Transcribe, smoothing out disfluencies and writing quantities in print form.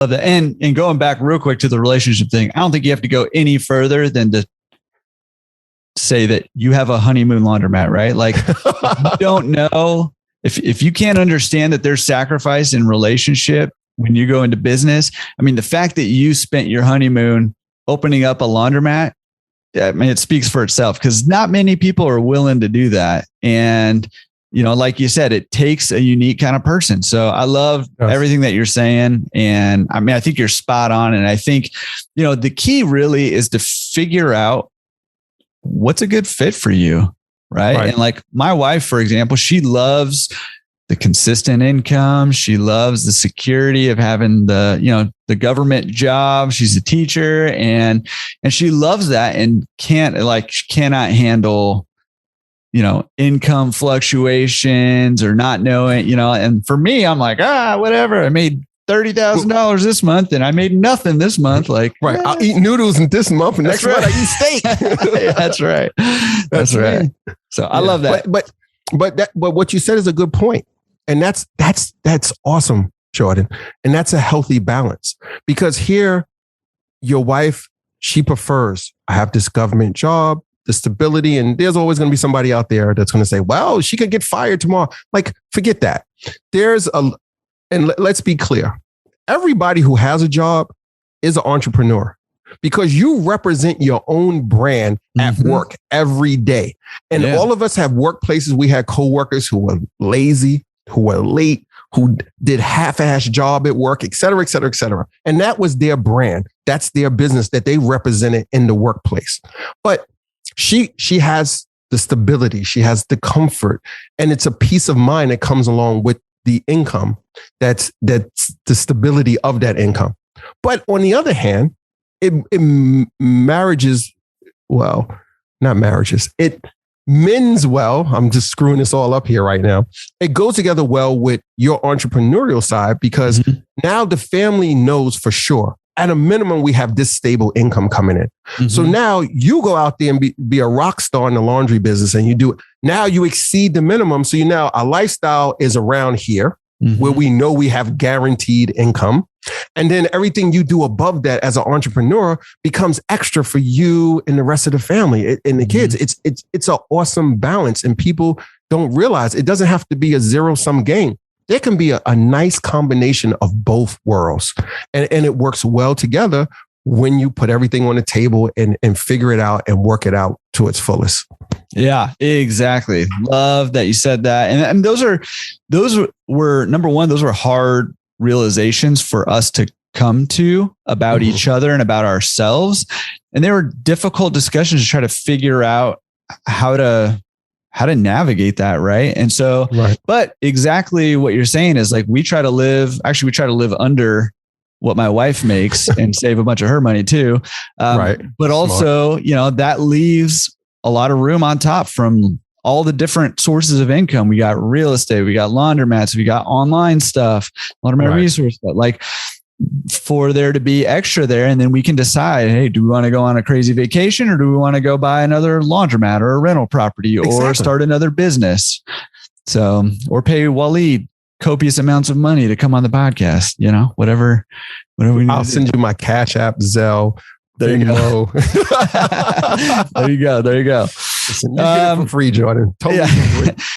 Love that. And going back real quick to the relationship thing, I don't think you have to go any further than to say that you have a honeymoon laundromat, right? Like, you don't know if you can't understand that there's sacrifice in relationship when you go into business. I mean, the fact that you spent your honeymoon opening up a laundromat, I mean, it speaks for itself, because not many people are willing to do that. And, you know, like you said, it takes a unique kind of person. So I love everything that you're saying. And I mean, I think you're spot on. And I think, you know, the key really is to figure out what's a good fit for you. Right. And like my wife, for example, she loves the consistent income. She loves the security of having the government job. She's a teacher and she loves that and cannot handle, income fluctuations or not knowing, and for me, I'm like, whatever. I made $30,000 this month and I made nothing this month. Like, right. I'll eat noodles this month and next month I eat steak. That's right. That's right. So I love that. But what you said is a good point. And that's awesome, Jordan. And that's a healthy balance, because here your wife, she prefers, I have this government job, the stability, and there's always going to be somebody out there that's going to say, well, she could get fired tomorrow. Like, forget that. And let's be clear. Everybody who has a job is an entrepreneur, because you represent your own brand at work every day. And all of us have workplaces. We had coworkers who were lazy, who were late, who did half-ass job at work, et cetera, et cetera, et cetera. And that was their brand. That's their business that they represented in the workplace. But she has the stability. She has the comfort. And it's a peace of mind that comes along with the income. That's the stability of that income. But on the other hand, it mends well. I'm just screwing this all up here right now. It goes together well with your entrepreneurial side, because now the family knows for sure, at a minimum, we have this stable income coming in. So now you go out there and be a rock star in the laundry business, and you do it. Now you exceed the minimum. So our lifestyle is around here, where we know we have guaranteed income. And then everything you do above that as an entrepreneur becomes extra for you and the rest of the family and the kids. It's an awesome balance. And people don't realize it doesn't have to be a zero-sum game. There can be a nice combination of both worlds. And it works well together when you put everything on the table and figure it out and work it out to its fullest. Yeah, exactly. Love that you said that. And those were number one, those were hard realizations for us to come to about each other and about ourselves. And they were difficult discussions to try to figure out how to navigate that. Right. And so, but exactly what you're saying is, like, we try to live under what my wife makes and save a bunch of her money too. But also, that leaves a lot of room on top from all the different sources of income. We got real estate, we got laundromats, we got online stuff, laundromat resource stuff, like, for there to be extra there. And then we can decide, hey, do we want to go on a crazy vacation, or do we want to go buy another laundromat or a rental property or start another business? So, or pay Waleed copious amounts of money to come on the podcast, whatever we need. I'll send you my Cash App, Zelle. There you go. There you go. Listen, you get it for free, Jordan. Totally free.